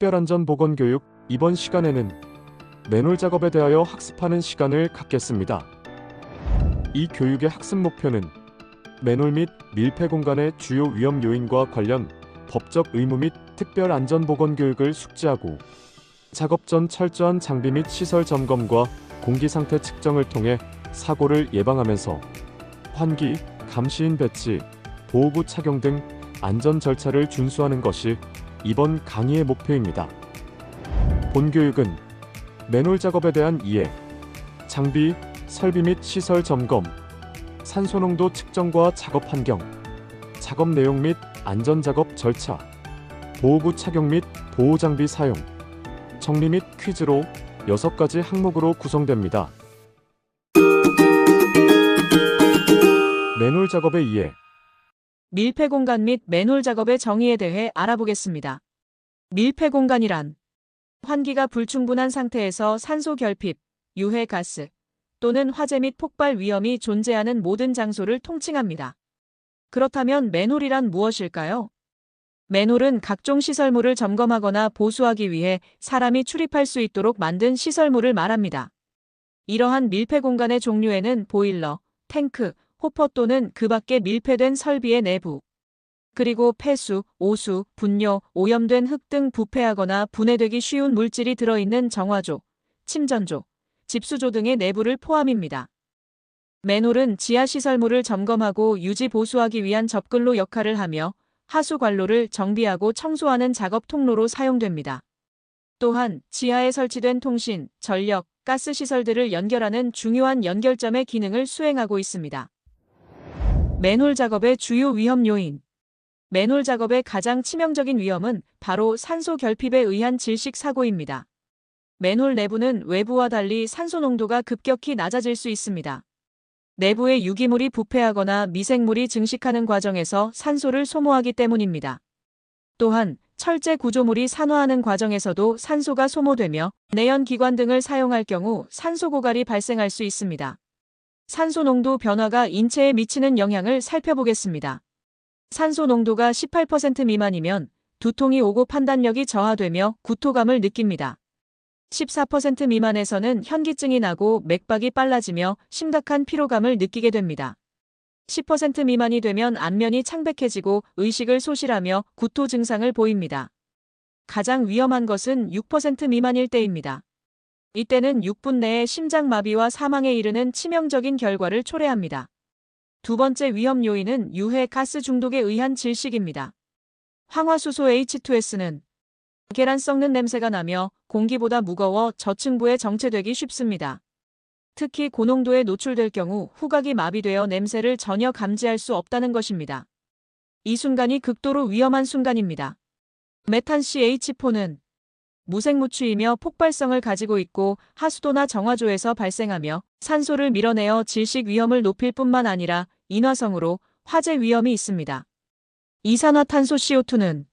특별안전보건교육. 이번 시간에는 맨홀 작업에 대하여 학습하는 시간을 갖겠습니다. 이 교육의 학습 목표는 맨홀 및 밀폐 공간의 주요 위험 요인과 관련 법적 의무 및 특별안전보건교육을 숙지하고 작업 전 철저한 장비 및 시설 점검과 공기 상태 측정을 통해 사고를 예방하면서 환기, 감시인 배치, 보호구 착용 등 안전 절차를 준수하는 것이 이번 강의의 목표입니다. 본 교육은 맨홀 작업에 대한 이해, 장비, 설비 및 시설 점검, 산소농도 측정과 작업 환경, 작업 내용 및 안전작업 절차, 보호구 착용 및 보호장비 사용, 정리 및 퀴즈로 6가지 항목으로 구성됩니다. 맨홀 작업의 이해. 밀폐 공간 및 맨홀 작업의 정의에 대해 알아보겠습니다. 밀폐 공간이란 환기가 불충분한 상태에서 산소 결핍, 유해 가스 또는 화재 및 폭발 위험이 존재하는 모든 장소를 통칭합니다. 그렇다면 맨홀이란 무엇일까요? 맨홀은 각종 시설물을 점검하거나 보수하기 위해 사람이 출입할 수 있도록 만든 시설물을 말합니다. 이러한 밀폐 공간의 종류에는 보일러, 탱크, 호퍼 또는 그 밖에 밀폐된 설비의 내부, 그리고 폐수, 오수, 분뇨, 오염된 흙 등 부패하거나 분해되기 쉬운 물질이 들어있는 정화조, 침전조, 집수조 등의 내부를 포함입니다. 맨홀은 지하 시설물을 점검하고 유지 보수하기 위한 접근로 역할을 하며 하수 관로를 정비하고 청소하는 작업 통로로 사용됩니다. 또한 지하에 설치된 통신, 전력, 가스 시설들을 연결하는 중요한 연결점의 기능을 수행하고 있습니다. 맨홀 작업의 주요 위험 요인. 맨홀 작업의 가장 치명적인 위험은 바로 산소 결핍에 의한 질식 사고입니다. 맨홀 내부는 외부와 달리 산소 농도가 급격히 낮아질 수 있습니다. 내부의 유기물이 부패하거나 미생물이 증식하는 과정에서 산소를 소모하기 때문입니다. 또한 철제 구조물이 산화하는 과정에서도 산소가 소모되며 내연 기관 등을 사용할 경우 산소 고갈이 발생할 수 있습니다. 산소 농도 변화가 인체에 미치는 영향을 살펴보겠습니다. 산소 농도가 18% 미만이면 두통이 오고 판단력이 저하되며 구토감을 느낍니다. 14% 미만에서는 현기증이 나고 맥박이 빨라지며 심각한 피로감을 느끼게 됩니다. 10% 미만이 되면 안면이 창백해지고 의식을 소실하며 구토 증상을 보입니다. 가장 위험한 것은 6% 미만일 때입니다. 이때는 6분 내에 심장마비와 사망에 이르는 치명적인 결과를 초래합니다. 두 번째 위험 요인은 유해 가스 중독에 의한 질식입니다. 황화수소 H2S는 계란 썩는 냄새가 나며 공기보다 무거워 저층부에 정체되기 쉽습니다. 특히 고농도에 노출될 경우 후각이 마비되어 냄새를 전혀 감지할 수 없다는 것입니다. 이 순간이 극도로 위험한 순간입니다. 메탄 CH4는 무색무취이며 폭발성을 가지고 있고 하수도나 정화조에서 발생하며 산소를 밀어내어 질식 위험을 높일 뿐만 아니라 인화성으로 화재 위험이 있습니다. 이산화탄소 CO2는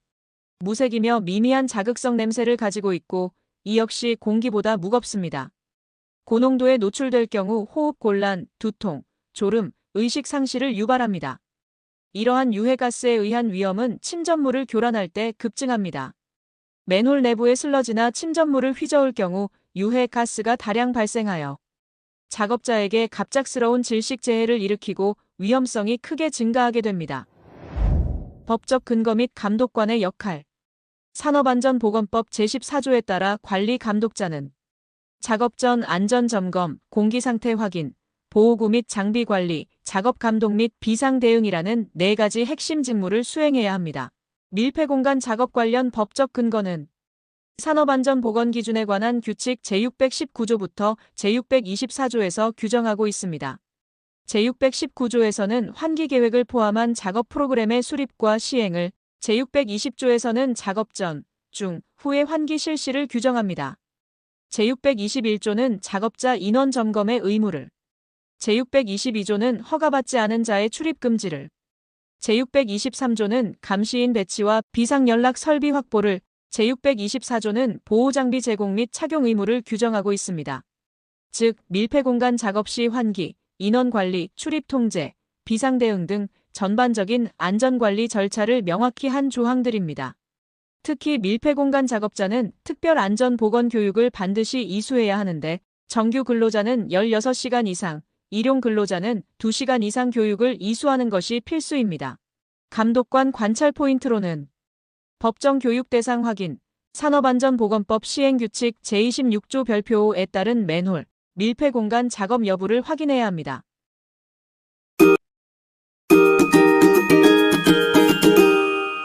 무색이며 미미한 자극성 냄새를 가지고 있고 이 역시 공기보다 무겁습니다. 고농도에 노출될 경우 호흡 곤란, 두통, 졸음, 의식 상실을 유발합니다. 이러한 유해가스에 의한 위험은 침전물을 교란할 때 급증합니다. 맨홀 내부의 슬러지나 침전물을 휘저을 경우 유해가스가 다량 발생하여 작업자에게 갑작스러운 질식재해를 일으키고 위험성이 크게 증가하게 됩니다. 법적 근거 및 감독관의 역할. 산업안전보건법 제14조에 따라 관리 감독자는 작업 전 안전점검, 공기상태 확인, 보호구 및 장비 관리, 작업 감독 및 비상 대응이라는 4가지 핵심 직무를 수행해야 합니다. 밀폐 공간 작업 관련 법적 근거는 산업안전보건기준에 관한 규칙 제619조부터 제624조에서 규정하고 있습니다. 제619조에서는 환기계획을 포함한 작업 프로그램의 수립과 시행을, 제620조에서는 작업 전, 중, 후의 환기 실시를 규정합니다. 제621조는 작업자 인원 점검의 의무를, 제622조는 허가받지 않은 자의 출입 금지를, 제623조는 감시인 배치와 비상연락 설비 확보를, 제624조는 보호장비 제공 및 착용 의무를 규정하고 있습니다. 즉, 밀폐공간 작업 시 환기, 인원관리, 출입 통제, 비상대응 등 전반적인 안전관리 절차를 명확히 한 조항들입니다. 특히 밀폐공간 작업자는 특별 안전 보건 교육을 반드시 이수해야 하는데 정규 근로자는 16시간 이상, 일용 근로자는 2시간 이상 교육을 이수하는 것이 필수입니다. 감독관 관찰 포인트로는 법정 교육 대상 확인, 산업안전보건법 시행규칙 제26조 별표 5에 따른 맨홀, 밀폐공간 작업 여부를 확인해야 합니다.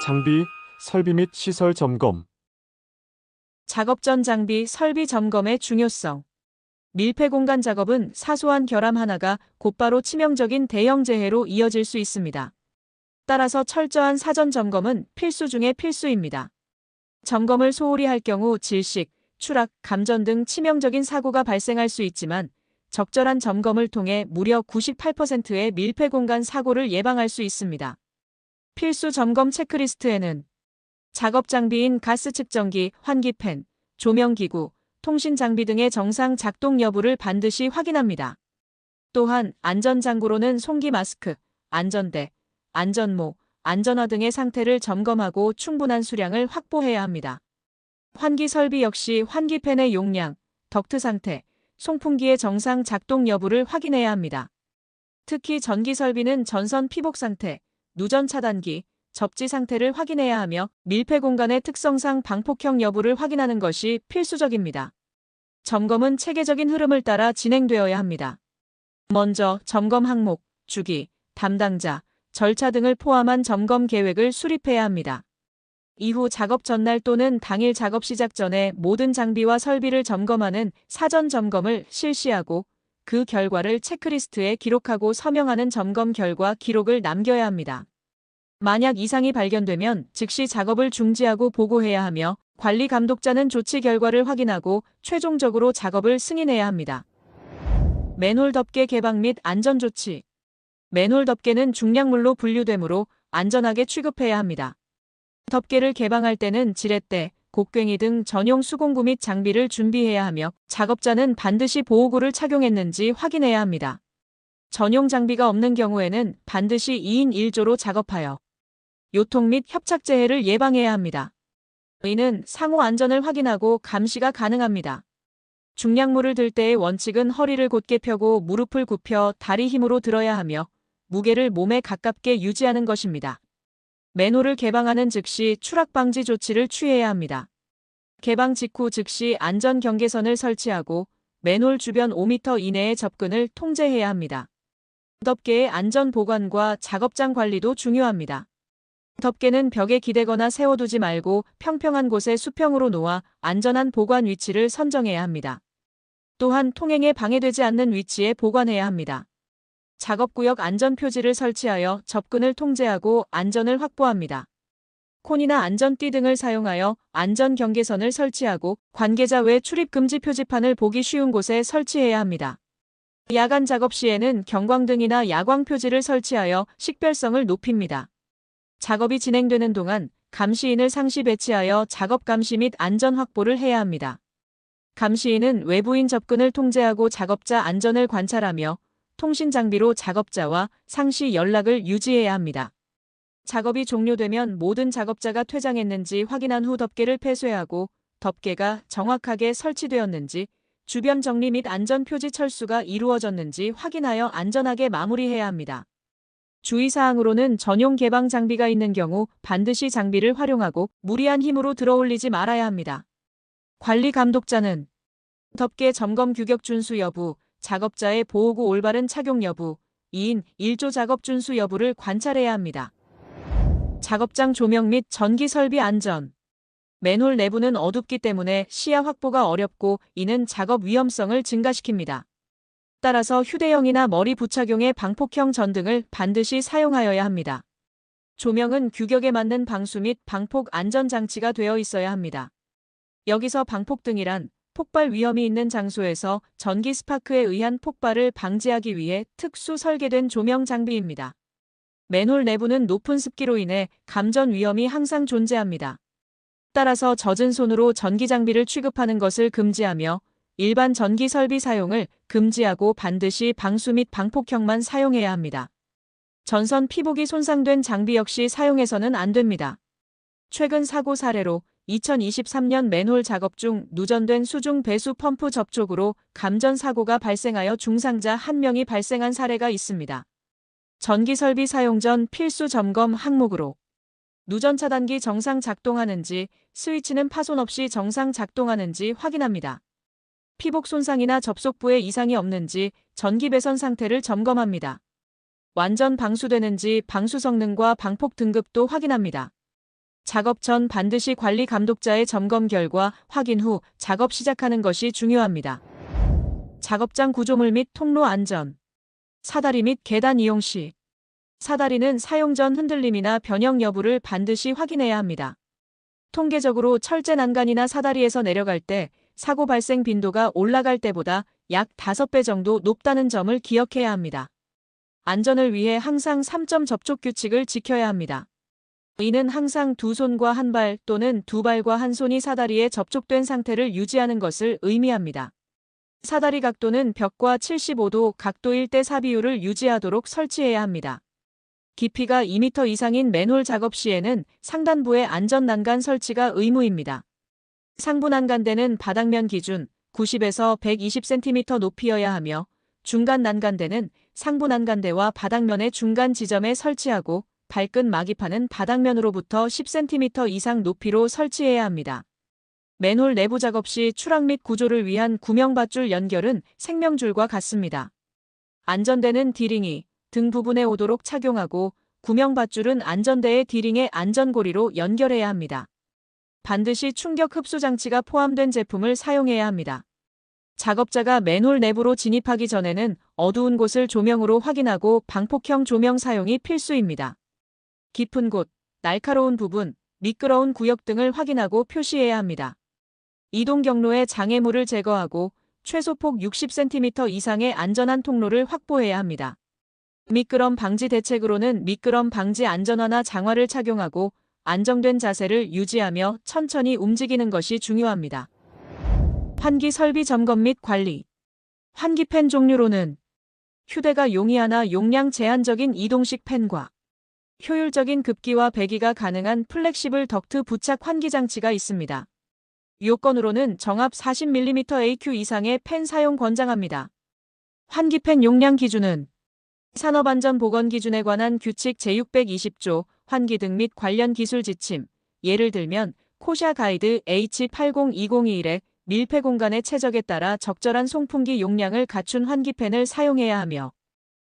장비, 설비 및 시설 점검. 작업 전 장비, 설비 점검의 중요성. 밀폐공간 작업은 사소한 결함 하나가 곧바로 치명적인 대형 재해로 이어질 수 있습니다. 따라서 철저한 사전 점검은 필수 중의 필수입니다. 점검을 소홀히 할 경우 질식, 추락, 감전 등 치명적인 사고가 발생할 수 있지만 적절한 점검을 통해 무려 98%의 밀폐공간 사고를 예방할 수 있습니다. 필수 점검 체크리스트에는 작업 장비인 가스 측정기, 환기팬, 조명기구, 통신장비 등의 정상 작동 여부를 반드시 확인합니다. 또한 안전장구로는 송기 마스크, 안전대, 안전모, 안전화 등의 상태를 점검하고 충분한 수량을 확보해야 합니다. 환기 설비 역시 환기팬의 용량, 덕트 상태, 송풍기의 정상 작동 여부를 확인해야 합니다. 특히 전기 설비는 전선 피복 상태, 누전 차단기, 접지 상태를 확인해야 하며 밀폐 공간의 특성상 방폭형 여부를 확인하는 것이 필수적입니다. 점검은 체계적인 흐름을 따라 진행되어야 합니다. 먼저 점검 항목, 주기, 담당자, 절차 등을 포함한 점검 계획을 수립해야 합니다. 이후 작업 전날 또는 당일 작업 시작 전에 모든 장비와 설비를 점검하는 사전 점검을 실시하고 그 결과를 체크리스트에 기록하고 서명하는 점검 결과 기록을 남겨야 합니다. 만약 이상이 발견되면 즉시 작업을 중지하고 보고해야 하며 관리 감독자는 조치 결과를 확인하고 최종적으로 작업을 승인해야 합니다. 맨홀 덮개 개방 및 안전 조치. 맨홀 덮개는 중량물로 분류되므로 안전하게 취급해야 합니다. 덮개를 개방할 때는 지렛대, 곡괭이 등 전용 수공구 및 장비를 준비해야 하며 작업자는 반드시 보호구를 착용했는지 확인해야 합니다. 전용 장비가 없는 경우에는 반드시 2인 1조로 작업하여 요통 및 협착 재해를 예방해야 합니다. 이는 상호 안전을 확인하고 감시가 가능합니다. 중량물을 들 때의 원칙은 허리를 곧게 펴고 무릎을 굽혀 다리 힘으로 들어야 하며 무게를 몸에 가깝게 유지하는 것입니다. 맨홀을 개방하는 즉시 추락 방지 조치를 취해야 합니다. 개방 직후 즉시 안전 경계선을 설치하고 맨홀 주변 5m 이내의 접근을 통제해야 합니다. 덮개의 안전 보관과 작업장 관리도 중요합니다. 덮개는 벽에 기대거나 세워두지 말고 평평한 곳에 수평으로 놓아 안전한 보관 위치를 선정해야 합니다. 또한 통행에 방해되지 않는 위치에 보관해야 합니다. 작업구역 안전표지를 설치하여 접근을 통제하고 안전을 확보합니다. 콘이나 안전띠 등을 사용하여 안전 경계선을 설치하고 관계자 외 출입 금지 표지판을 보기 쉬운 곳에 설치해야 합니다. 야간 작업 시에는 경광등이나 야광 표지를 설치하여 식별성을 높입니다. 작업이 진행되는 동안 감시인을 상시 배치하여 작업 감시 및 안전 확보를 해야 합니다. 감시인은 외부인 접근을 통제하고 작업자 안전을 관찰하며 통신 장비로 작업자와 상시 연락을 유지해야 합니다. 작업이 종료되면 모든 작업자가 퇴장했는지 확인한 후 덮개를 폐쇄하고 덮개가 정확하게 설치되었는지 주변 정리 및 안전 표지 철수가 이루어졌는지 확인하여 안전하게 마무리해야 합니다. 주의사항으로는 전용 개방 장비가 있는 경우 반드시 장비를 활용하고 무리한 힘으로 들어올리지 말아야 합니다. 관리 감독자는 덮개 점검 규격 준수 여부, 작업자의 보호구 올바른 착용 여부, 2인 1조 작업 준수 여부를 관찰해야 합니다. 작업장 조명 및 전기 설비 안전. 맨홀 내부는 어둡기 때문에 시야 확보가 어렵고 이는 작업 위험성을 증가시킵니다. 따라서 휴대용이나 머리 부착용의 방폭형 전등을 반드시 사용하여야 합니다. 조명은 규격에 맞는 방수 및 방폭 안전장치가 되어 있어야 합니다. 여기서 방폭등이란 폭발 위험이 있는 장소에서 전기 스파크에 의한 폭발을 방지하기 위해 특수 설계된 조명 장비입니다. 맨홀 내부는 높은 습기로 인해 감전 위험이 항상 존재합니다. 따라서 젖은 손으로 전기 장비를 취급하는 것을 금지하며 일반 전기 설비 사용을 금지하고 반드시 방수 및 방폭형만 사용해야 합니다. 전선 피복이 손상된 장비 역시 사용해서는 안 됩니다. 최근 사고 사례로 2023년 맨홀 작업 중 누전된 수중 배수 펌프 접촉으로 감전 사고가 발생하여 중상자 1명이 발생한 사례가 있습니다. 전기 설비 사용 전 필수 점검 항목으로 누전 차단기 정상 작동하는지, 스위치는 파손 없이 정상 작동하는지 확인합니다. 피복 손상이나 접속부에 이상이 없는지 전기 배선 상태를 점검합니다. 완전 방수되는지 방수 성능과 방폭 등급도 확인합니다. 작업 전 반드시 관리 감독자의 점검 결과 확인 후 작업 시작하는 것이 중요합니다. 작업장 구조물 및 통로 안전. 사다리 및 계단 이용 시 사다리는 사용 전 흔들림이나 변형 여부를 반드시 확인해야 합니다. 통계적으로 철제 난간이나 사다리에서 내려갈 때 사고 발생 빈도가 올라갈 때보다 약 5배 정도 높다는 점을 기억해야 합니다. 안전을 위해 항상 3점 접촉 규칙을 지켜야 합니다. 이는 항상 두 손과 한 발 또는 두 발과 한 손이 사다리에 접촉된 상태를 유지하는 것을 의미합니다. 사다리 각도는 벽과 75도 각도 1대4 비율을 유지하도록 설치해야 합니다. 깊이가 2m 이상인 맨홀 작업 시에는 상단부에 안전 난간 설치가 의무입니다. 상부 난간대는 바닥면 기준 90에서 120cm 높이여야 하며 중간 난간대는 상부 난간대와 바닥면의 중간 지점에 설치하고 발끝 마기판은 바닥면으로부터 10cm 이상 높이로 설치해야 합니다. 맨홀 내부 작업 시 추락 및 구조를 위한 구명밧줄 연결은 생명줄과 같습니다. 안전대는 D링이 등 부분에 오도록 착용하고 구명밧줄은 안전대의 D링의 안전고리로 연결해야 합니다. 반드시 충격 흡수 장치가 포함된 제품을 사용해야 합니다. 작업자가 맨홀 내부로 진입하기 전에는 어두운 곳을 조명으로 확인하고 방폭형 조명 사용이 필수입니다. 깊은 곳, 날카로운 부분, 미끄러운 구역 등을 확인하고 표시해야 합니다. 이동 경로의 장애물을 제거하고 최소폭 60cm 이상의 안전한 통로를 확보해야 합니다. 미끄럼 방지 대책으로는 미끄럼 방지 안전화나 장화를 착용하고 안정된 자세를 유지하며 천천히 움직이는 것이 중요합니다. 환기 설비 점검 및 관리. 환기팬 종류로는 휴대가 용이하나 용량 제한적인 이동식 팬과 효율적인 급기와 배기가 가능한 플렉시블 덕트 부착 환기 장치가 있습니다. 요건으로는 정압 40mm AQ 이상의 팬 사용 권장합니다. 환기팬 용량 기준은 산업안전보건기준에 관한 규칙 제620조, 환기 등 및 관련 기술 지침, 예를 들면 코샤 가이드 H80201의 밀폐 공간의 최적에 따라 적절한 송풍기 용량을 갖춘 환기팬을 사용해야 하며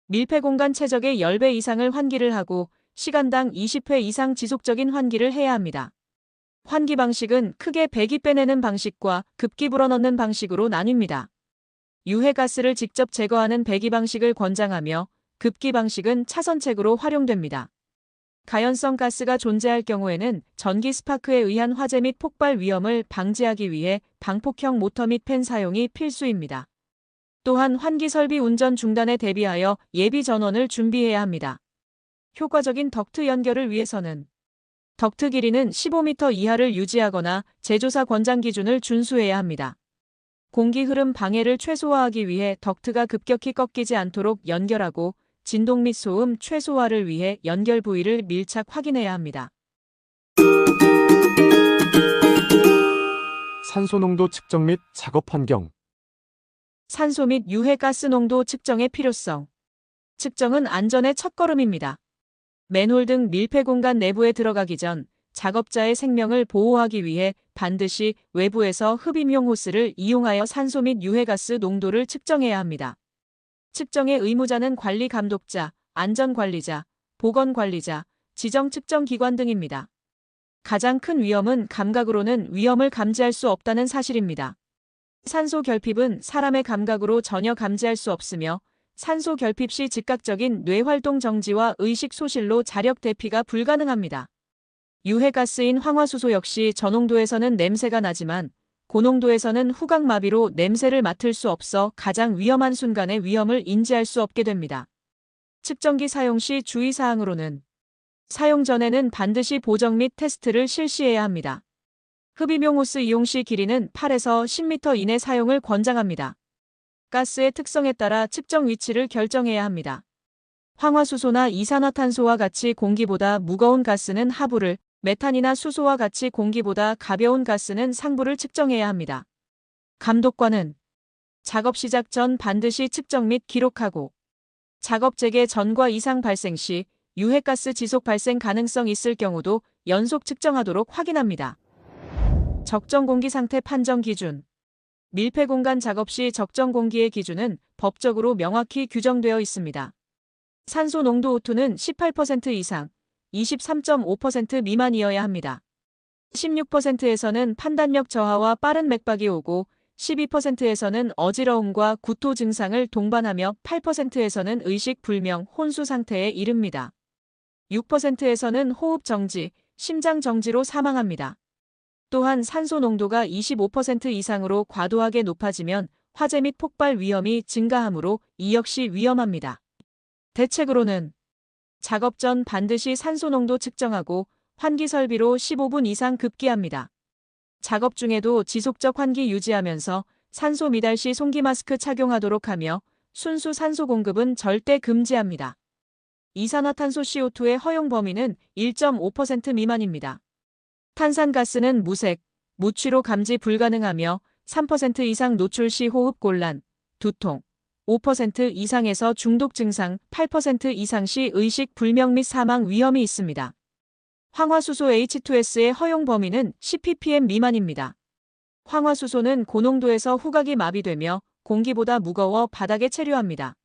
밀폐 공간 최적의 10배 이상을 환기를 하고 시간당 20회 이상 지속적인 환기를 해야 합니다. 환기 방식은 크게 배기 빼내는 방식과 급기 불어넣는 방식으로 나뉩니다. 유해가스를 직접 제거하는 배기 방식을 권장하며 급기 방식은 차선책으로 활용됩니다. 가연성 가스가 존재할 경우에는 전기 스파크에 의한 화재 및 폭발 위험을 방지하기 위해 방폭형 모터 및 팬 사용이 필수입니다. 또한 환기 설비 운전 중단에 대비하여 예비 전원을 준비해야 합니다. 효과적인 덕트 연결을 위해서는 덕트 길이는 15m 이하를 유지하거나 제조사 권장 기준을 준수해야 합니다. 공기 흐름 방해를 최소화하기 위해 덕트가 급격히 꺾이지 않도록 연결하고 진동 및 소음 최소화를 위해 연결 부위를 밀착 확인해야 합니다. 산소 농도 측정 및 작업 환경. 산소 및 유해가스 농도 측정의 필요성. 측정은 안전의 첫걸음입니다. 맨홀 등 밀폐 공간 내부에 들어가기 전 작업자의 생명을 보호하기 위해 반드시 외부에서 흡입용 호스를 이용하여 산소 및 유해가스 농도를 측정해야 합니다. 측정의 의무자는 관리 감독자, 안전관리자, 보건관리자, 지정 측정기관 등입니다. 가장 큰 위험은 감각으로는 위험을 감지할 수 없다는 사실입니다. 산소 결핍은 사람의 감각으로 전혀 감지할 수 없으며 산소 결핍 시 즉각적인 뇌활동 정지와 의식 소실로 자력 대피가 불가능합니다. 유해가스인 황화수소 역시 저농도에서는 냄새가 나지만 고농도에서는 후각마비로 냄새를 맡을 수 없어 가장 위험한 순간의 위험을 인지할 수 없게 됩니다. 측정기 사용 시 주의사항으로는 사용 전에는 반드시 보정 및 테스트를 실시해야 합니다. 흡입용 호스 이용 시 길이는 8에서 10m 이내 사용을 권장합니다. 가스의 특성에 따라 측정 위치를 결정해야 합니다. 황화수소나 이산화탄소와 같이 공기보다 무거운 가스는 하부를, 메탄이나 수소와 같이 공기보다 가벼운 가스는 상부를 측정해야 합니다. 감독관은 작업 시작 전 반드시 측정 및 기록하고 작업 재개 전과 이상 발생 시 유해가스 지속 발생 가능성 있을 경우도 연속 측정하도록 확인합니다. 적정 공기 상태 판정 기준. 밀폐 공간 작업 시 적정 공기의 기준은 법적으로 명확히 규정되어 있습니다. 산소 농도 O2는 18% 이상, 23.5% 미만이어야 합니다. 16%에서는 판단력 저하와 빠른 맥박이 오고 12%에서는 어지러움과 구토 증상을 동반하며 8%에서는 의식 불명, 혼수 상태에 이릅니다. 6%에서는 호흡 정지, 심장 정지로 사망합니다. 또한 산소 농도가 25% 이상으로 과도하게 높아지면 화재 및 폭발 위험이 증가하므로 이 역시 위험합니다. 대책으로는 작업 전 반드시 산소 농도 측정하고 환기 설비로 15분 이상 급기합니다. 작업 중에도 지속적 환기 유지하면서 산소 미달 시 송기 마스크 착용하도록 하며 순수 산소 공급은 절대 금지합니다. 이산화탄소 CO2의 허용 범위는 1.5% 미만입니다. 탄산가스는 무색, 무취로 감지 불가능하며 3% 이상 노출 시 호흡 곤란, 두통, 5% 이상에서 중독 증상, 8% 이상 시 의식 불명 및 사망 위험이 있습니다. 황화수소 H2S의 허용 범위는 10ppm 미만입니다. 황화수소는 고농도에서 후각이 마비되며 공기보다 무거워 바닥에 체류합니다.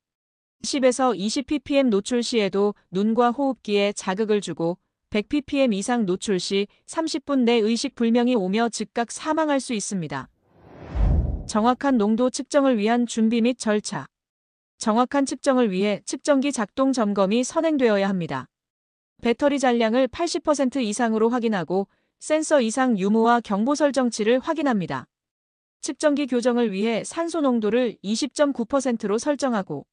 10에서 20ppm 노출 시에도 눈과 호흡기에 자극을 주고 100ppm 이상 노출 시 30분 내 의식 불명이 오며 즉각 사망할 수 있습니다. 정확한 농도 측정을 위한 준비 및 절차. 정확한 측정을 위해 측정기 작동 점검이 선행되어야 합니다. 배터리 잔량을 80% 이상으로 확인하고 센서 이상 유무와 경보 설정치를 확인합니다. 측정기 교정을 위해 산소 농도를 20.9%로 설정하고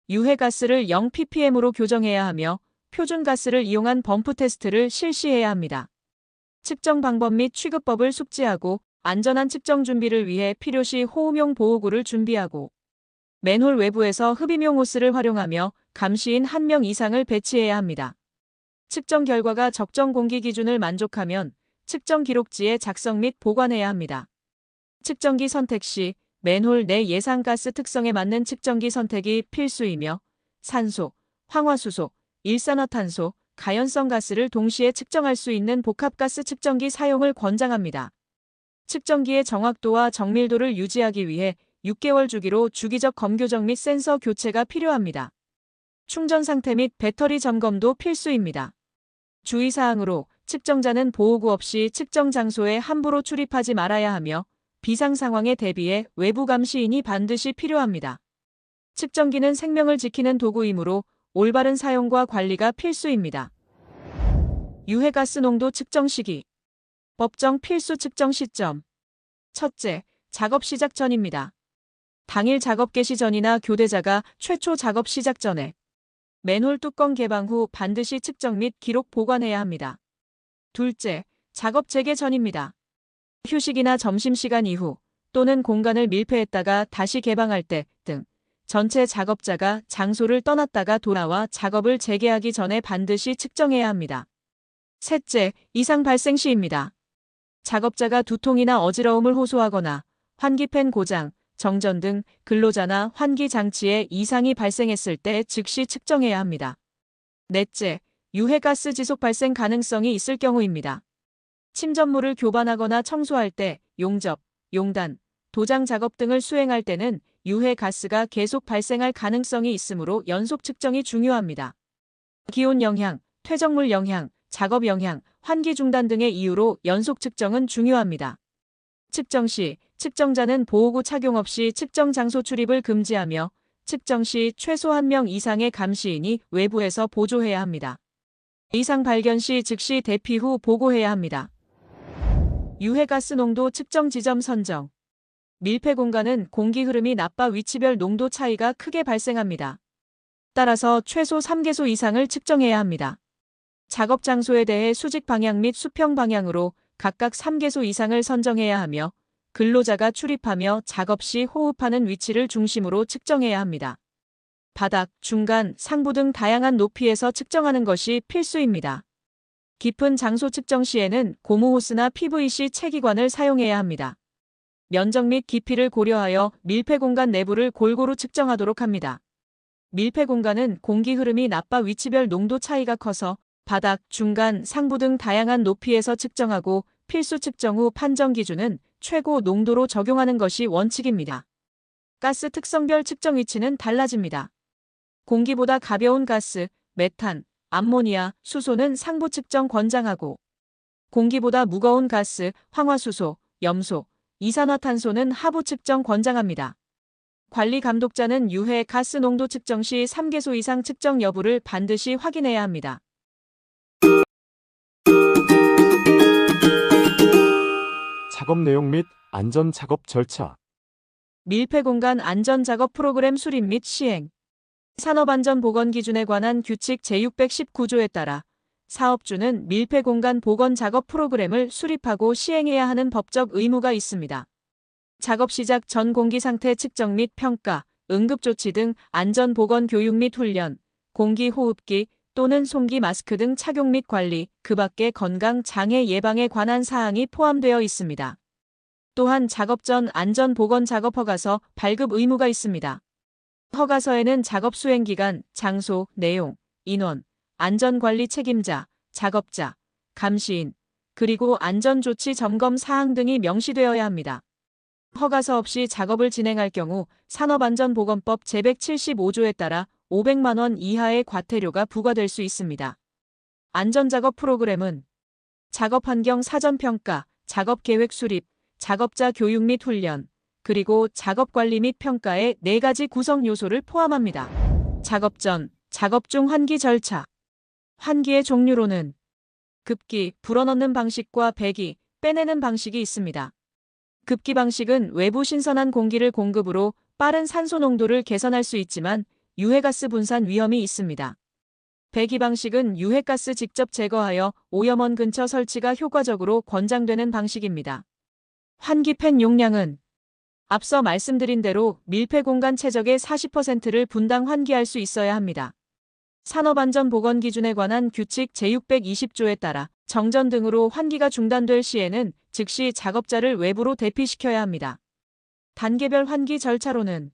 유해가스를 0ppm으로 교정해야 하며 표준가스를 이용한 범프 테스트를 실시해야 합니다. 측정 방법 및 취급법을 숙지하고 안전한 측정 준비를 위해 필요시 호흡용 보호구를 준비하고 맨홀 외부에서 흡입용 호스를 활용하며 감시인 1명 이상을 배치해야 합니다. 측정 결과가 적정 공기 기준을 만족하면 측정 기록지에 작성 및 보관해야 합니다. 측정기 선택 시 맨홀 내 예상가스 특성에 맞는 측정기 선택이 필수이며 산소, 황화수소, 일산화탄소, 가연성 가스를 동시에 측정할 수 있는 복합가스 측정기 사용을 권장합니다. 측정기의 정확도와 정밀도를 유지하기 위해 6개월 주기로 주기적 검교정 및 센서 교체가 필요합니다. 충전 상태 및 배터리 점검도 필수입니다. 주의사항으로 측정자는 보호구 없이 측정 장소에 함부로 출입하지 말아야 하며 비상 상황에 대비해 외부 감시인이 반드시 필요합니다. 측정기는 생명을 지키는 도구이므로 올바른 사용과 관리가 필수입니다. 유해가스 농도 측정 시기. 법정 필수 측정 시점. 첫째, 작업 시작 전입니다. 당일 작업 개시 전이나 교대자가 최초 작업 시작 전에 맨홀 뚜껑 개방 후 반드시 측정 및 기록 보관해야 합니다. 둘째, 작업 재개 전입니다. 휴식이나 점심시간 이후 또는 공간을 밀폐했다가 다시 개방할 때 등 전체 작업자가 장소를 떠났다가 돌아와 작업을 재개하기 전에 반드시 측정해야 합니다. 셋째, 이상 발생 시입니다. 작업자가 두통이나 어지러움을 호소하거나 환기팬 고장, 정전 등 근로자나 환기 장치에 이상이 발생했을 때 즉시 측정해야 합니다. 넷째, 유해가스 지속 발생 가능성이 있을 경우입니다. 침전물을 교반하거나 청소할 때, 용접, 용단, 도장 작업 등을 수행할 때는 유해가스가 계속 발생할 가능성이 있으므로 연속 측정이 중요합니다. 기온 영향, 퇴적물 영향, 작업 영향, 환기 중단 등의 이유로 연속 측정은 중요합니다. 측정 시 측정자는 보호구 착용 없이 측정 장소 출입을 금지하며 측정 시 최소 1명 이상의 감시인이 외부에서 보조해야 합니다. 이상 발견 시 즉시 대피 후 보고해야 합니다. 유해가스 농도 측정 지점 선정. 밀폐 공간은 공기 흐름이 나빠 위치별 농도 차이가 크게 발생합니다. 따라서 최소 3개소 이상을 측정해야 합니다. 작업 장소에 대해 수직 방향 및 수평 방향으로 각각 3개소 이상을 선정해야 하며 근로자가 출입하며 작업 시 호흡하는 위치를 중심으로 측정해야 합니다. 바닥, 중간, 상부 등 다양한 높이에서 측정하는 것이 필수입니다. 깊은 장소 측정 시에는 고무호스나 PVC 체기관을 사용해야 합니다. 면적 및 깊이를 고려하여 밀폐 공간 내부를 골고루 측정하도록 합니다. 밀폐 공간은 공기 흐름이 나빠 위치별 농도 차이가 커서 바닥, 중간, 상부 등 다양한 높이에서 측정하고 필수 측정 후 판정 기준은 최고 농도로 적용하는 것이 원칙입니다. 가스 특성별 측정 위치는 달라집니다. 공기보다 가벼운 가스, 메탄, 암모니아, 수소는 상부 측정 권장하고 공기보다 무거운 가스, 황화수소, 염소, 이산화탄소는 하부 측정 권장합니다. 관리 감독자는 유해 가스 농도 측정 시 3개소 이상 측정 여부를 반드시 확인해야 합니다. 작업 내용 및 안전 작업 절차. 밀폐 공간 안전 작업 프로그램 수립 및 시행. 산업안전보건기준에 관한 규칙 제619조에 따라 사업주는 밀폐 공간 보건 작업 프로그램을 수립하고 시행해야 하는 법적 의무가 있습니다. 작업 시작 전 공기 상태 측정 및 평가, 응급조치 등 안전보건 교육 및 훈련, 공기 호흡기 또는 송기 마스크 등 착용 및 관리, 그 밖에 건강 장애 예방에 관한 사항이 포함되어 있습니다. 또한 작업 전 안전보건 작업 허가서 발급 의무가 있습니다. 허가서에는 작업 수행 기간, 장소, 내용, 인원, 안전관리 책임자, 작업자, 감시인, 그리고 안전조치 점검 사항 등이 명시되어야 합니다. 허가서 없이 작업을 진행할 경우 산업안전보건법 제175조에 따라 500만 원 이하의 과태료가 부과될 수 있습니다. 안전작업 프로그램은 작업환경 사전평가, 작업계획 수립, 작업자 교육 및 훈련, 그리고 작업관리 및 평가의 4가지 구성 요소를 포함합니다. 작업 전, 작업 중 환기 절차. 환기의 종류로는 급기, 불어넣는 방식과 배기, 빼내는 방식이 있습니다. 급기 방식은 외부 신선한 공기를 공급으로 빠른 산소 농도를 개선할 수 있지만 유해가스 분산 위험이 있습니다. 배기 방식은 유해가스 직접 제거하여 오염원 근처 설치가 효과적으로 권장되는 방식입니다. 환기팬 용량은 앞서 말씀드린 대로 밀폐 공간 최적의 40%를 분당 환기할 수 있어야 합니다. 산업안전보건기준에 관한 규칙 제620조에 따라 정전 등으로 환기가 중단될 시에는 즉시 작업자를 외부로 대피시켜야 합니다. 단계별 환기 절차로는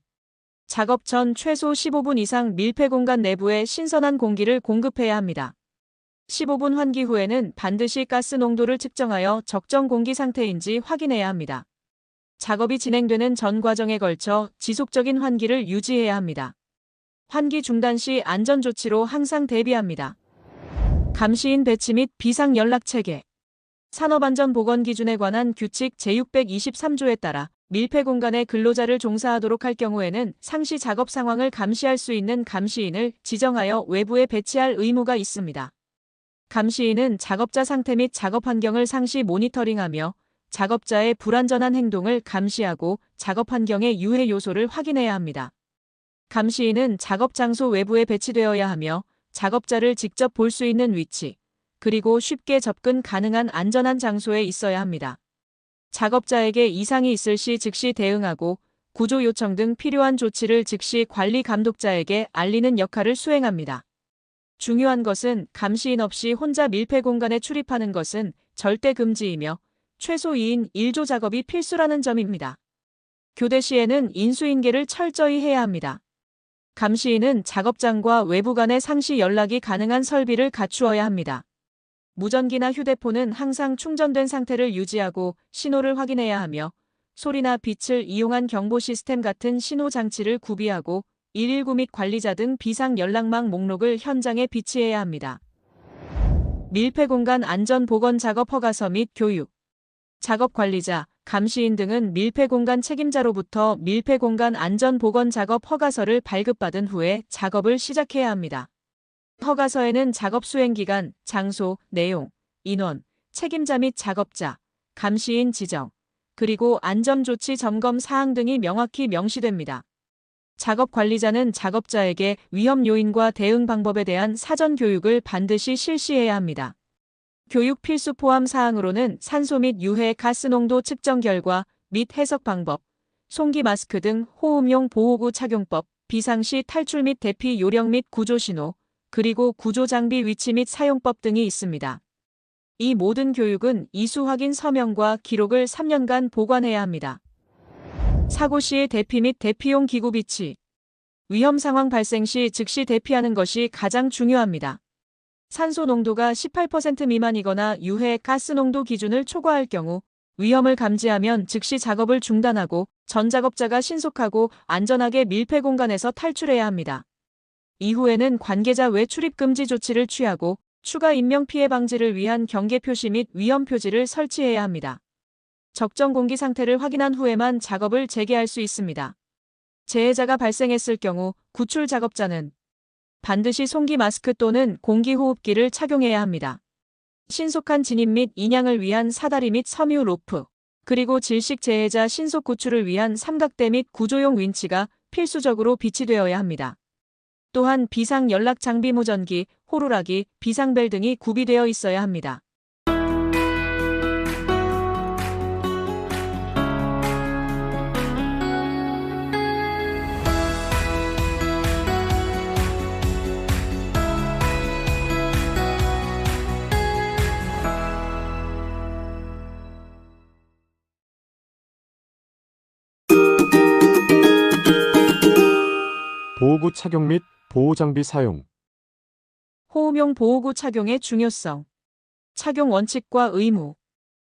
작업 전 최소 15분 이상 밀폐 공간 내부에 신선한 공기를 공급해야 합니다. 15분 환기 후에는 반드시 가스 농도를 측정하여 적정 공기 상태인지 확인해야 합니다. 작업이 진행되는 전 과정에 걸쳐 지속적인 환기를 유지해야 합니다. 환기 중단 시 안전조치로 항상 대비합니다. 감시인 배치 및 비상연락체계. 산업안전보건기준에 관한 규칙 제623조에 따라 밀폐 공간에 근로자를 종사하도록 할 경우에는 상시 작업 상황을 감시할 수 있는 감시인을 지정하여 외부에 배치할 의무가 있습니다. 감시인은 작업자 상태 및 작업 환경을 상시 모니터링하며 작업자의 불안전한 행동을 감시하고 작업 환경의 유해 요소를 확인해야 합니다. 감시인은 작업 장소 외부에 배치되어야 하며 작업자를 직접 볼 수 있는 위치, 그리고 쉽게 접근 가능한 안전한 장소에 있어야 합니다. 작업자에게 이상이 있을 시 즉시 대응하고 구조 요청 등 필요한 조치를 즉시 관리 감독자에게 알리는 역할을 수행합니다. 중요한 것은 감시인 없이 혼자 밀폐 공간에 출입하는 것은 절대 금지이며 최소 2인 1조 작업이 필수라는 점입니다. 교대 시에는 인수인계를 철저히 해야 합니다. 감시인은 작업장과 외부 간의 상시 연락이 가능한 설비를 갖추어야 합니다. 무전기나 휴대폰은 항상 충전된 상태를 유지하고 신호를 확인해야 하며 소리나 빛을 이용한 경보 시스템 같은 신호 장치를 구비하고 119 및 관리자 등 비상 연락망 목록을 현장에 비치해야 합니다. 밀폐 공간 안전 보건 작업 허가서 및 교육. 작업 관리자, 감시인 등은 밀폐 공간 책임자로부터 밀폐 공간 안전 보건 작업 허가서를 발급받은 후에 작업을 시작해야 합니다. 허가서에는 작업 수행 기간, 장소, 내용, 인원, 책임자 및 작업자, 감시인 지정, 그리고 안전조치 점검 사항 등이 명확히 명시됩니다. 작업 관리자는 작업자에게 위험 요인과 대응 방법에 대한 사전 교육을 반드시 실시해야 합니다. 교육 필수 포함 사항으로는 산소 및 유해 가스 농도 측정 결과 및 해석 방법, 송기 마스크 등 호흡용 보호구 착용법, 비상시 탈출 및 대피 요령 및 구조 신호, 그리고 구조 장비 위치 및 사용법 등이 있습니다. 이 모든 교육은 이수 확인 서명과 기록을 3년간 보관해야 합니다. 사고 시의 대피 및 대피용 기구 비치. 위험 상황 발생 시 즉시 대피하는 것이 가장 중요합니다. 산소 농도가 18% 미만이거나 유해 가스 농도 기준을 초과할 경우 위험을 감지하면 즉시 작업을 중단하고 전 작업자가 신속하고 안전하게 밀폐 공간에서 탈출해야 합니다. 이후에는 관계자 외 출입 금지 조치를 취하고 추가 인명 피해 방지를 위한 경계 표시 및 위험 표지를 설치해야 합니다. 적정 공기 상태를 확인한 후에만 작업을 재개할 수 있습니다. 재해자가 발생했을 경우 구출 작업자는 반드시 송기 마스크 또는 공기호흡기를 착용해야 합니다. 신속한 진입 및 인양을 위한 사다리 및 섬유 로프, 그리고 질식 재해자 신속 구출을 위한 삼각대 및 구조용 윈치가 필수적으로 비치되어야 합니다. 또한 비상 연락 장비 무전기, 호루라기, 비상벨 등이 구비되어 있어야 합니다. 보호구 착용 및 보호장비 사용. 호흡용 보호구 착용의 중요성. 착용 원칙과 의무.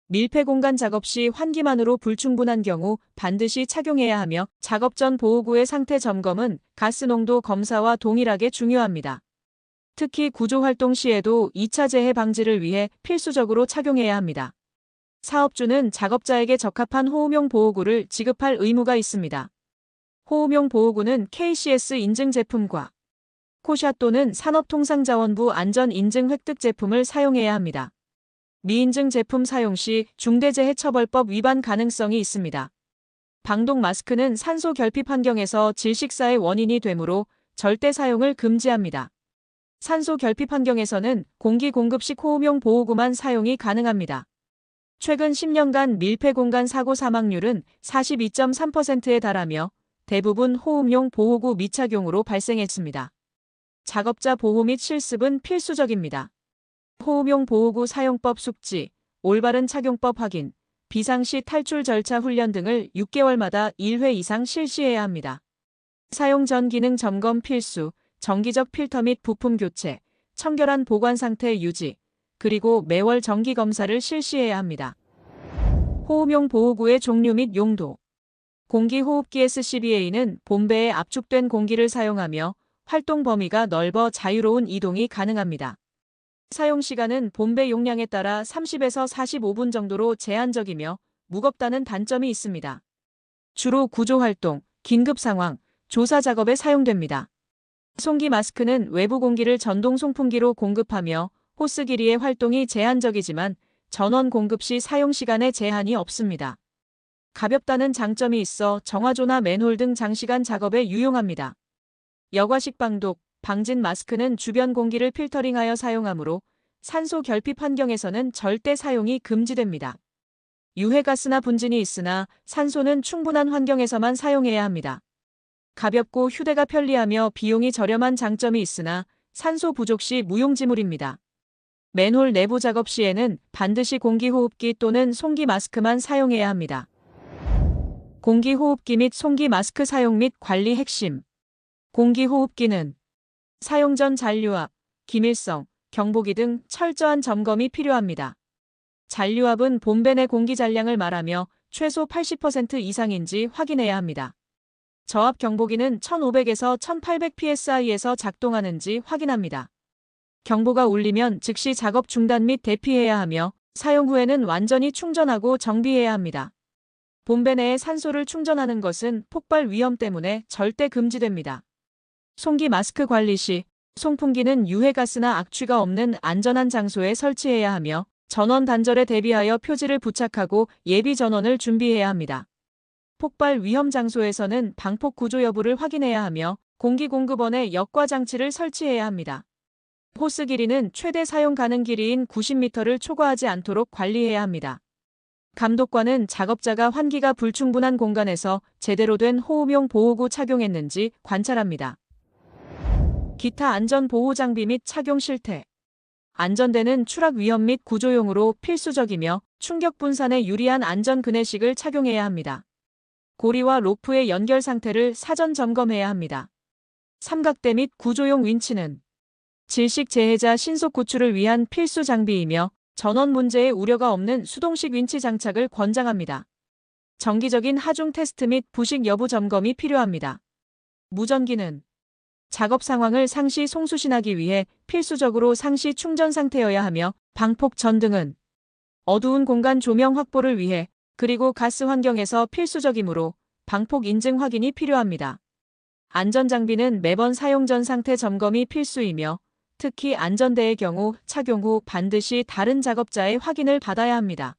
밀폐 공간 작업 시 환기만으로 불충분한 경우 반드시 착용해야 하며 작업 전 보호구의 상태 점검은 가스 농도 검사와 동일하게 중요합니다. 특히 구조 활동 시에도 2차 재해 방지를 위해 필수적으로 착용해야 합니다. 사업주는 작업자에게 적합한 호흡용 보호구를 지급할 의무가 있습니다. 호흡용 보호구는 KCS 인증 제품과 코샤 또는 산업통상자원부 안전인증 획득 제품을 사용해야 합니다. 미인증 제품 사용 시 중대재해처벌법 위반 가능성이 있습니다. 방독 마스크는 산소 결핍 환경에서 질식사의 원인이 되므로 절대 사용을 금지합니다. 산소 결핍 환경에서는 공기 공급식 호흡용 보호구만 사용이 가능합니다. 최근 10년간 밀폐 공간 사고 사망률은 42.3%에 달하며 대부분 호흡용 보호구 미착용으로 발생했습니다. 작업자 보호 및 실습은 필수적입니다. 호흡용 보호구 사용법 숙지, 올바른 착용법 확인, 비상시 탈출 절차 훈련 등을 6개월마다 1회 이상 실시해야 합니다. 사용 전 기능 점검 필수, 정기적 필터 및 부품 교체, 청결한 보관 상태 유지, 그리고 매월 정기 검사를 실시해야 합니다. 호흡용 보호구의 종류 및 용도. 공기호흡기 SCBA는 본배에 압축된 공기를 사용하며 활동 범위가 넓어 자유로운 이동이 가능합니다. 사용 시간은 본배 용량에 따라 30에서 45분 정도로 제한적이며 무겁다는 단점이 있습니다. 주로 구조활동, 긴급 상황, 조사 작업에 사용됩니다. 송기 마스크는 외부 공기를 전동 송풍기로 공급하며 호스 길이의 활동이 제한적이지만 전원 공급 시 사용 시간에 제한이 없습니다. 가볍다는 장점이 있어 정화조나 맨홀 등 장시간 작업에 유용합니다. 여과식 방독, 방진 마스크는 주변 공기를 필터링하여 사용하므로 산소 결핍 환경에서는 절대 사용이 금지됩니다. 유해가스나 분진이 있으나 산소는 충분한 환경에서만 사용해야 합니다. 가볍고 휴대가 편리하며 비용이 저렴한 장점이 있으나 산소 부족 시 무용지물입니다. 맨홀 내부 작업 시에는 반드시 공기호흡기 또는 송기 마스크만 사용해야 합니다. 공기호흡기 및 송기 마스크 사용 및 관리 핵심. 공기호흡기는 사용 전 잔류압, 기밀성, 경보기 등 철저한 점검이 필요합니다. 잔류압은 본배 내 공기 잔량을 말하며 최소 80% 이상인지 확인해야 합니다. 저압 경보기는 1500에서 1800 psi에서 작동하는지 확인합니다. 경보가 울리면 즉시 작업 중단 및 대피해야 하며 사용 후에는 완전히 충전하고 정비해야 합니다. 본배 내에 산소를 충전하는 것은 폭발 위험 때문에 절대 금지됩니다. 송기 마스크 관리 시 송풍기는 유해가스나 악취가 없는 안전한 장소에 설치해야 하며 전원 단절에 대비하여 표지를 부착하고 예비 전원을 준비해야 합니다. 폭발 위험 장소에서는 방폭 구조 여부를 확인해야 하며 공기공급원에 역과 장치를 설치해야 합니다. 호스 길이는 최대 사용 가능 길이인 90m를 초과하지 않도록 관리해야 합니다. 감독관은 작업자가 환기가 불충분한 공간에서 제대로 된 호흡용 보호구 착용했는지 관찰합니다. 기타 안전 보호 장비 및 착용 실태. 안전대는 추락 위험 및 구조용으로 필수적이며 충격 분산에 유리한 안전 그네식을 착용해야 합니다. 고리와 로프의 연결 상태를 사전 점검해야 합니다. 삼각대 및 구조용 윈치는 질식 재해자 신속 구출을 위한 필수 장비이며 전원 문제의 우려가 없는 수동식 윈치 장착을 권장합니다. 정기적인 하중 테스트 및 부식 여부 점검이 필요합니다. 무전기는 작업 상황을 상시 송수신하기 위해 필수적으로 상시 충전 상태여야 하며 방폭 전등은 어두운 공간 조명 확보를 위해 그리고 가스 환경에서 필수적이므로 방폭 인증 확인이 필요합니다. 안전장비는 매번 사용 전 상태 점검이 필수이며 특히 안전대의 경우 착용 후 반드시 다른 작업자의 확인을 받아야 합니다.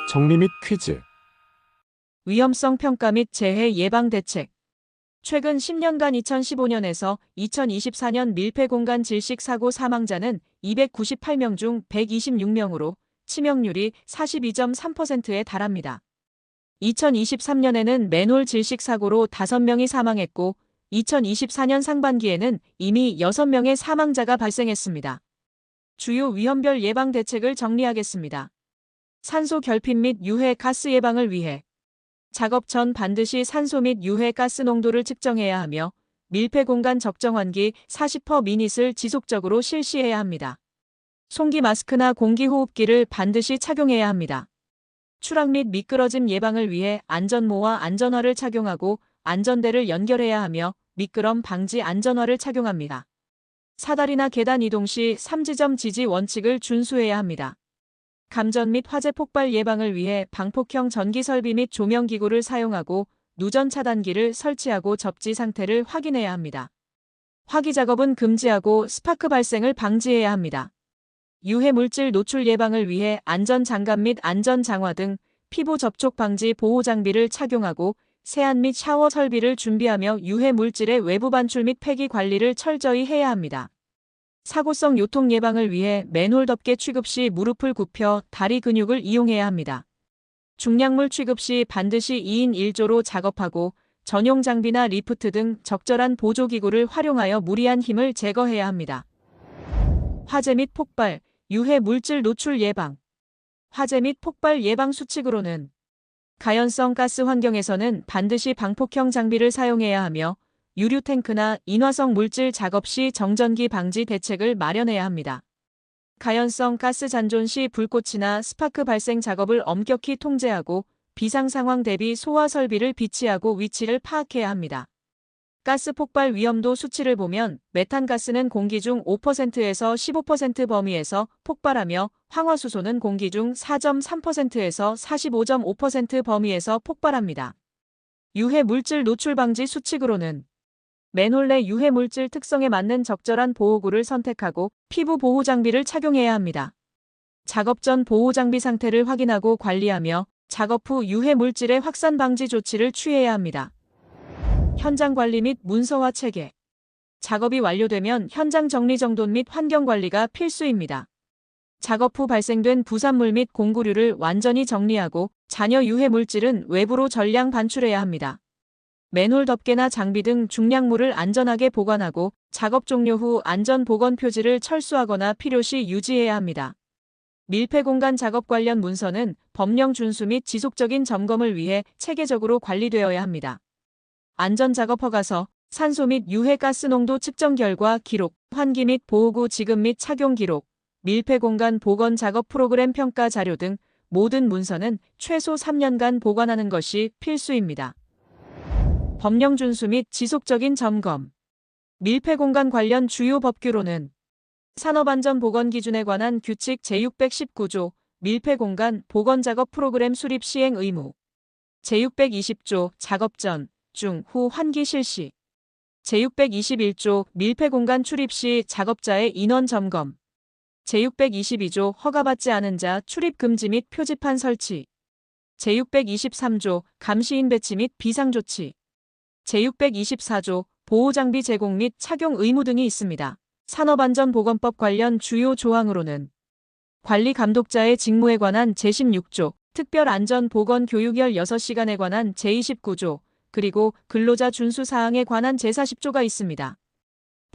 정리 및 퀴즈. 위험성 평가 및 재해 예방 대책. 최근 10년간 2015년에서 2024년 밀폐 공간 질식 사고 사망자는 298명 중 126명으로 치명률이 42.3%에 달합니다. 2023년에는 맨홀 질식 사고로 5명이 사망했고 2024년 상반기에는 이미 6명의 사망자가 발생했습니다. 주요 위험별 예방 대책을 정리하겠습니다. 산소 결핍 및 유해 가스 예방을 위해 작업 전 반드시 산소 및 유해 가스 농도를 측정해야 하며 밀폐 공간 적정 환기 40%를 지속적으로 실시해야 합니다. 송기 마스크나 공기호흡기를 반드시 착용해야 합니다. 추락 및 미끄러짐 예방을 위해 안전모와 안전화를 착용하고 안전대를 연결해야 하며 미끄럼 방지 안전화를 착용합니다. 사다리나 계단 이동 시 3지점 지지 원칙을 준수해야 합니다. 감전 및 화재 폭발 예방을 위해 방폭형 전기 설비 및 조명기구를 사용하고 누전 차단기를 설치하고 접지 상태를 확인해야 합니다. 화기 작업은 금지하고 스파크 발생을 방지해야 합니다. 유해 물질 노출 예방을 위해 안전 장갑 및 안전 장화 등 피부 접촉 방지 보호 장비를 착용하고 세안 및 샤워 설비를 준비하며 유해 물질의 외부 반출 및 폐기 관리를 철저히 해야 합니다. 사고성 요통 예방을 위해 맨홀 덮개 취급 시 무릎을 굽혀 다리 근육을 이용해야 합니다. 중량물 취급 시 반드시 2인 1조로 작업하고 전용 장비나 리프트 등 적절한 보조기구를 활용하여 무리한 힘을 제거해야 합니다. 화재 및 폭발, 유해 물질 노출 예방. 화재 및 폭발 예방 수칙으로는 가연성 가스 환경에서는 반드시 방폭형 장비를 사용해야 하며 유류 탱크나 인화성 물질 작업 시 정전기 방지 대책을 마련해야 합니다. 가연성 가스 잔존 시 불꽃이나 스파크 발생 작업을 엄격히 통제하고 비상 상황 대비 소화 설비를 비치하고 위치를 파악해야 합니다. 가스 폭발 위험도 수치를 보면 메탄가스는 공기 중 5%에서 15% 범위에서 폭발하며 황화수소는 공기 중 4.3%에서 45.5% 범위에서 폭발합니다. 유해 물질 노출 방지 수칙으로는 맨홀 내 유해 물질 특성에 맞는 적절한 보호구를 선택하고 피부 보호 장비를 착용해야 합니다. 작업 전 보호 장비 상태를 확인하고 관리하며 작업 후 유해 물질의 확산 방지 조치를 취해야 합니다. 현장 관리 및 문서화 체계. 작업이 완료되면 현장 정리정돈 및 환경 관리가 필수입니다. 작업 후 발생된 부산물 및 공구류를 완전히 정리하고 잔여 유해 물질은 외부로 전량 반출해야 합니다. 맨홀 덮개나 장비 등 중량물을 안전하게 보관하고 작업 종료 후 안전 보건 표지를 철수하거나 필요시 유지해야 합니다. 밀폐 공간 작업 관련 문서는 법령 준수 및 지속적인 점검을 위해 체계적으로 관리되어야 합니다. 안전작업 허가서, 산소 및 유해 가스 농도 측정 결과 기록, 환기 및 보호구 지급 및 착용 기록, 밀폐 공간 보건 작업 프로그램 평가 자료 등 모든 문서는 최소 3년간 보관하는 것이 필수입니다. 법령 준수 및 지속적인 점검. 밀폐 공간 관련 주요 법규로는 산업안전보건기준에 관한 규칙 제619조, 밀폐 공간 보건 작업 프로그램 수립 시행 의무, 제620조, 작업 전, 중, 후 환기 실시, 제621조, 밀폐 공간 출입 시 작업자의 인원 점검, 제622조, 허가받지 않은 자 출입 금지 및 표지판 설치, 제623조, 감시인 배치 및 비상조치, 제624조, 보호장비 제공 및 착용 의무 등이 있습니다. 산업안전보건법 관련 주요 조항으로는 관리감독자의 직무에 관한 제16조, 특별안전보건교육 16시간에 관한 제29조, 그리고 근로자 준수사항에 관한 제40조가 있습니다.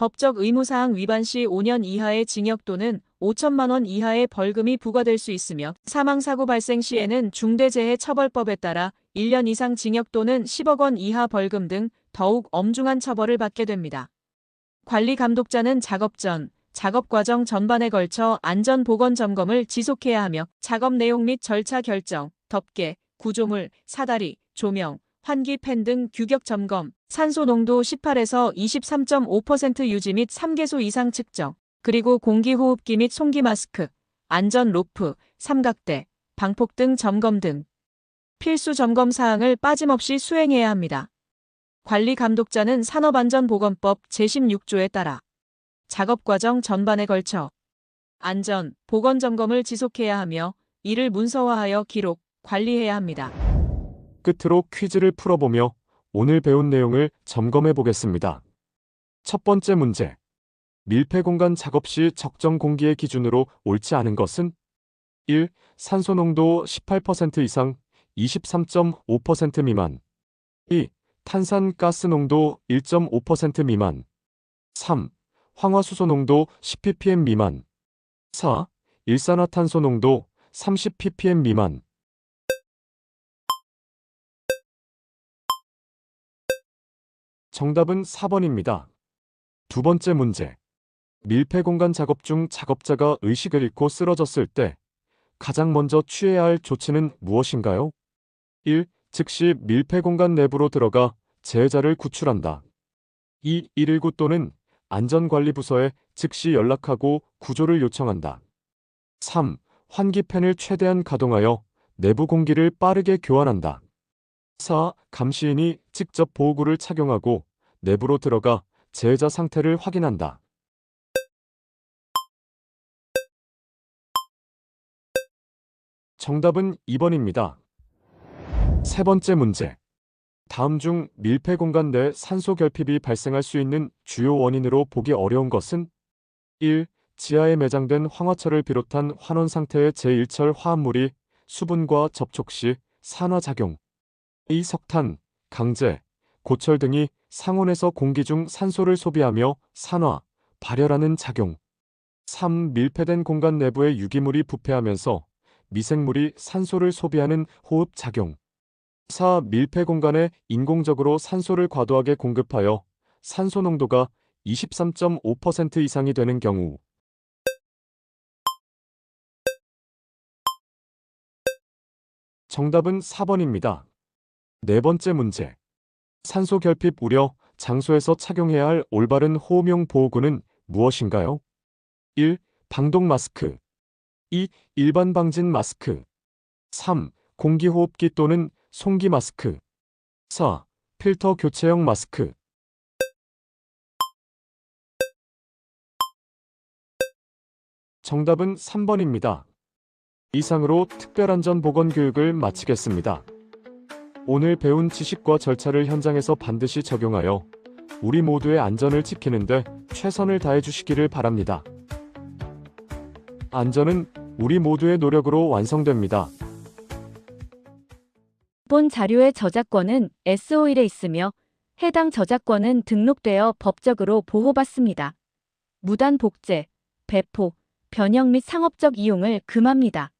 법적 의무사항 위반 시 5년 이하의 징역 또는 5천만 원 이하의 벌금이 부과될 수 있으며 사망사고 발생 시에는 중대재해처벌법에 따라 1년 이상 징역 또는 10억 원 이하 벌금 등 더욱 엄중한 처벌을 받게 됩니다. 관리감독자는 작업 전, 작업 과정 전반에 걸쳐 안전보건 점검을 지속해야 하며 작업 내용 및 절차 결정, 덮개, 구조물, 사다리, 조명, 환기 팬 등 규격 점검, 산소 농도 18에서 23.5% 유지 및 3개소 이상 측정, 그리고 공기호흡기 및 송기 마스크, 안전 로프, 삼각대, 방폭 등 점검 등 필수 점검 사항을 빠짐없이 수행해야 합니다. 관리감독자는 산업안전보건법 제16조에 따라 작업 과정 전반에 걸쳐 안전, 보건 점검을 지속해야 하며 이를 문서화하여 기록, 관리해야 합니다. 끝으로 퀴즈를 풀어보며 오늘 배운 내용을 점검해 보겠습니다. 첫 번째 문제. 밀폐 공간 작업 시 적정 공기의 기준으로 옳지 않은 것은 1. 산소 농도 18% 이상 23.5% 미만 2. 탄산가스 농도 1.5% 미만 3. 황화수소 농도 10ppm 미만 4. 일산화탄소 농도 30ppm 미만 정답은 4번입니다. 두 번째 문제. 밀폐 공간 작업 중 작업자가 의식을 잃고 쓰러졌을 때 가장 먼저 취해야 할 조치는 무엇인가요? 1. 즉시 밀폐 공간 내부로 들어가 재해자를 구출한다. 2. 119 또는 안전관리부서에 즉시 연락하고 구조를 요청한다. 3. 환기팬을 최대한 가동하여 내부 공기를 빠르게 교환한다. 4. 감시인이 직접 보호구를 착용하고 내부로 들어가 재해자 상태를 확인한다. 정답은 2번입니다. 세 번째 문제. 다음 중 밀폐 공간 내 산소 결핍이 발생할 수 있는 주요 원인으로 보기 어려운 것은 1. 지하에 매장된 황화철을 비롯한 환원 상태의 제1철 화합물이 수분과 접촉 시 산화작용 2. 석탄, 강제, 고철 등이 상온에서 공기 중 산소를 소비하며 산화, 발열하는 작용 3. 밀폐된 공간 내부의 유기물이 부패하면서 미생물이 산소를 소비하는 호흡 작용 4. 밀폐 공간에 인공적으로 산소를 과도하게 공급하여 산소 농도가 23.5% 이상이 되는 경우 정답은 4번입니다. 네 번째 문제. 산소 결핍 우려 장소에서 착용해야 할 올바른 호흡용 보호구는 무엇인가요? 1. 방독 마스크 2. 일반 방진 마스크 3. 공기호흡기 또는 송기 마스크 4. 필터 교체형 마스크 정답은 3번입니다. 이상으로 특별안전보건교육을 마치겠습니다. 오늘 배운 지식과 절차를 현장에서 반드시 적용하여 우리 모두의 안전을 지키는 데 최선을 다해 주시기를 바랍니다. 안전은 우리 모두의 노력으로 완성됩니다. 본 자료의 저작권은 S-OIL에 있으며 해당 저작권은 등록되어 법적으로 보호받습니다. 무단 복제, 배포, 변형 및 상업적 이용을 금합니다.